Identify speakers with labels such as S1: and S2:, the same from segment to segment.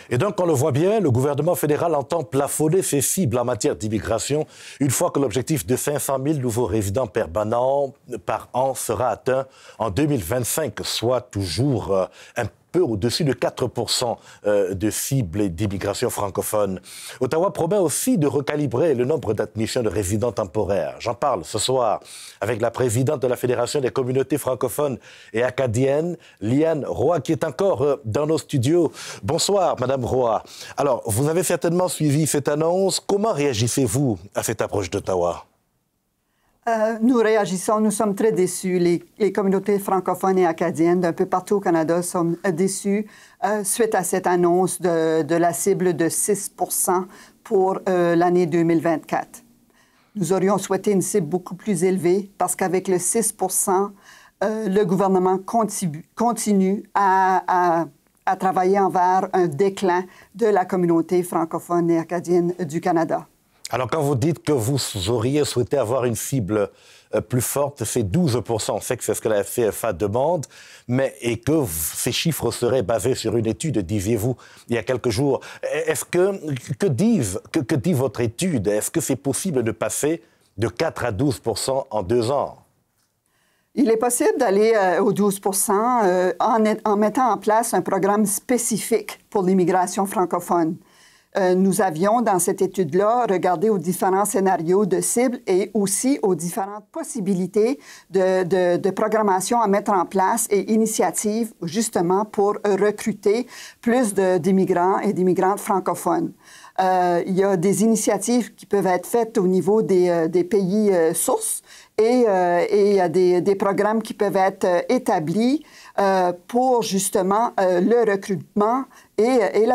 S1: Et donc, on le voit bien, le gouvernement fédéral entend plafonner ses cibles en matière d'immigration une fois que l'objectif de 500 000 nouveaux résidents permanents par an sera atteint en 2025, soit toujours un peu au-dessus de 4% de cibles d'immigration francophone. Ottawa promet aussi de recalibrer le nombre d'admissions de résidents temporaires. J'en parle ce soir avec la présidente de la Fédération des communautés francophones et acadiennes, Liane Roy, qui est encore dans nos studios. Bonsoir, Madame Roy. Alors, vous avez certainement suivi cette annonce. Comment réagissez-vous à cette approche d'Ottawa?
S2: Nous réagissons, nous sommes très déçus. Les communautés francophones et acadiennes d'un peu partout au Canada sont déçues suite à cette annonce de la cible de 6 % pour l'année 2024. Nous aurions souhaité une cible beaucoup plus élevée parce qu'avec le 6 % le gouvernement continue à travailler envers un déclin de la communauté francophone et acadienne du Canada.
S1: Alors, quand vous dites que vous auriez souhaité avoir une cible plus forte, c'est 12 %. On sait que c'est ce que la FCFA demande, et que ces chiffres seraient basés sur une étude, disiez-vous, il y a quelques jours. Que dit votre étude? Est-ce que c'est possible de passer de 4 à 12 % en 2 ans?
S2: Il est possible d'aller aux 12 % en mettant en place un programme spécifique pour l'immigration francophone. Nous avions, dans cette étude-là, regardé aux différents scénarios de cibles et aussi aux différentes possibilités de programmation à mettre en place et initiatives, justement, pour recruter plus d'immigrants et d'immigrantes francophones. Il y a des initiatives qui peuvent être faites au niveau des pays sources et il y a des programmes qui peuvent être établis pour justement le recrutement et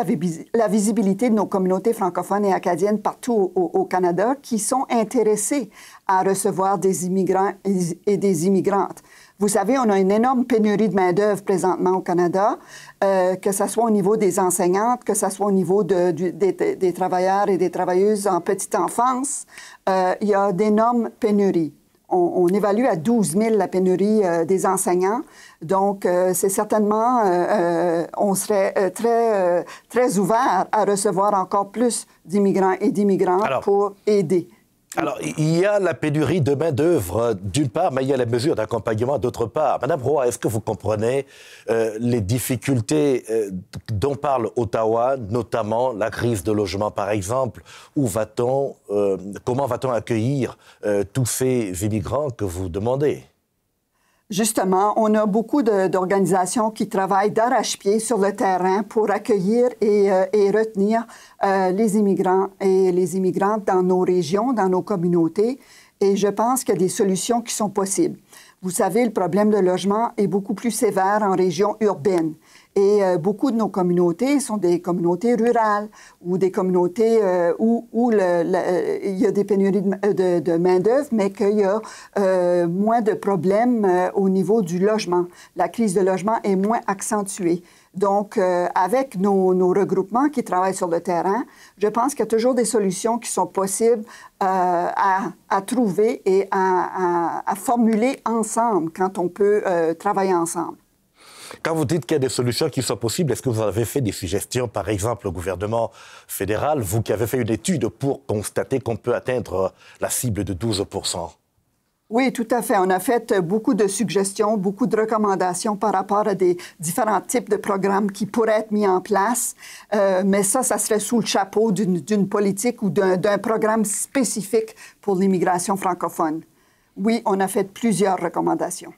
S2: la visibilité de nos communautés francophones et acadiennes partout au Canada qui sont intéressées à recevoir des immigrants et des immigrantes. Vous savez, on a une énorme pénurie de main-d'œuvre présentement au Canada, que ce soit au niveau des enseignantes, que ce soit au niveau des travailleurs et des travailleuses en petite enfance. Il y a d'énormes pénuries. On évalue à 12 000 la pénurie des enseignants. Donc, c'est certainement, on serait très ouvert à recevoir encore plus d'immigrants et d'immigrantes pour aider.
S1: Alors, il y a la pénurie de main-d'œuvre d'une part, mais il y a les mesures d'accompagnement d'autre part. Madame Roy, est-ce que vous comprenez les difficultés dont parle Ottawa, notamment la crise de logement, par exemple? Comment va-t-on accueillir tous ces immigrants que vous demandez?
S2: Justement, on a beaucoup d'organisations qui travaillent d'arrache-pied sur le terrain pour accueillir et retenir les immigrants et les immigrantes dans nos régions, dans nos communautés. Et je pense qu'il y a des solutions qui sont possibles. Vous savez, le problème de logement est beaucoup plus sévère en région urbaine. Et beaucoup de nos communautés sont des communautés rurales ou des communautés où il y a des pénuries de main-d'œuvre, mais qu'il y a moins de problèmes au niveau du logement. La crise de logement est moins accentuée. Donc, avec nos regroupements qui travaillent sur le terrain, je pense qu'il y a toujours des solutions qui sont possibles à trouver et à formuler ensemble quand on peut travailler ensemble.
S1: Quand vous dites qu'il y a des solutions qui sont possibles, est-ce que vous avez fait des suggestions, par exemple, au gouvernement fédéral, vous qui avez fait une étude pour constater qu'on peut atteindre la cible de 12 %?
S2: Oui, tout à fait. On a fait beaucoup de suggestions, beaucoup de recommandations par rapport à des différents types de programmes qui pourraient être mis en place. Mais ça serait sous le chapeau d'une politique ou d'un programme spécifique pour l'immigration francophone. Oui, on a fait plusieurs recommandations.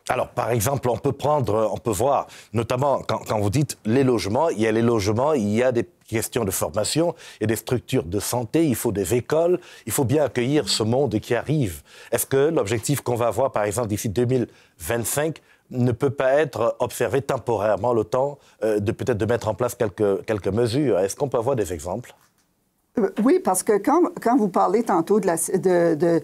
S1: Alors, par exemple, on peut voir, notamment quand vous dites les logements, il y a des questions de formation, il y a des structures de santé, il faut des écoles, il faut bien accueillir ce monde qui arrive. Est-ce que l'objectif qu'on va avoir, par exemple, d'ici 2025, ne peut pas être observé temporairement le temps de mettre en place quelques mesures? Est-ce qu'on peut avoir des exemples?
S2: Oui, parce que quand vous parlez tantôt le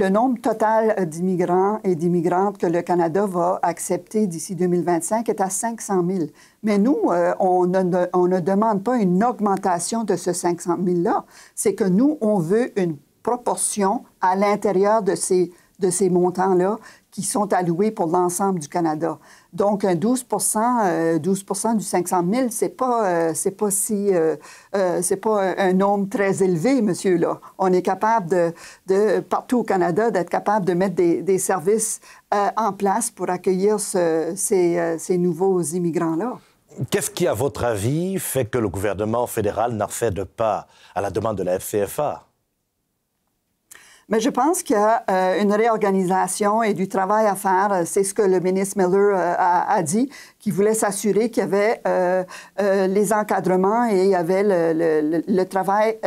S2: nombre total d'immigrants et d'immigrantes que le Canada va accepter d'ici 2025 est à 500 000. Mais nous, on ne demande pas une augmentation de ce 500 000-là. C'est que nous, on veut une proportion à l'intérieur de ces de ces montants-là qui sont alloués pour l'ensemble du Canada. Donc, un 12 du 500 000, c'est pas un nombre très élevé, monsieur, là. On est capable partout au Canada, d'être capable de mettre des services en place pour accueillir ces nouveaux immigrants-là.
S1: Qu'est-ce qui, à votre avis, fait que le gouvernement fédéral n'accède pas à la demande de la FCFA?
S2: Mais je pense qu'il y a une réorganisation et du travail à faire. C'est ce que le ministre Miller a dit, qu'il voulait s'assurer qu'il y avait les encadrements et il y avait le travail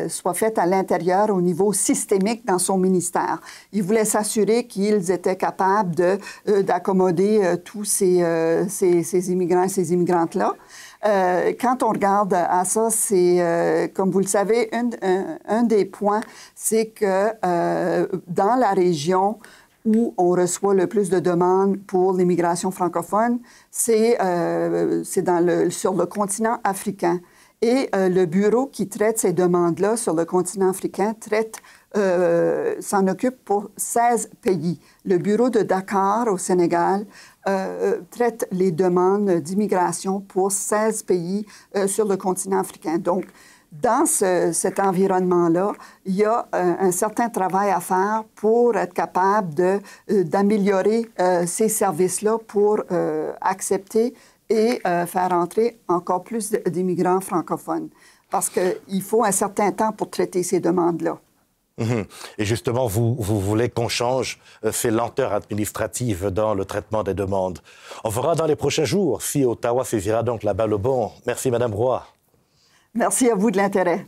S2: soit fait à l'intérieur au niveau systémique dans son ministère. Il voulait s'assurer qu'ils étaient capables d'accommoder tous ces immigrants et ces immigrantes-là. Quand on regarde à ça, c'est, comme vous le savez, un des points, c'est que dans la région où on reçoit le plus de demandes pour l'immigration francophone, c'est sur le continent africain. Et le bureau qui traite ces demandes-là sur le continent africain s'en occupe pour 16 pays. Le bureau de Dakar au Sénégal traite les demandes d'immigration pour 16 pays sur le continent africain. Donc, dans cet environnement-là, il y a un certain travail à faire pour être capable d'améliorer ces services-là pour accepter et faire entrer encore plus d'immigrants francophones. Parce qu'il faut un certain temps pour traiter ces demandes-là.
S1: Et justement, vous voulez qu'on change ces lenteurs administratives dans le traitement des demandes. On verra dans les prochains jours si Ottawa saisira donc la balle au bond. Merci, Madame Roy.
S2: Merci à vous de l'intérêt.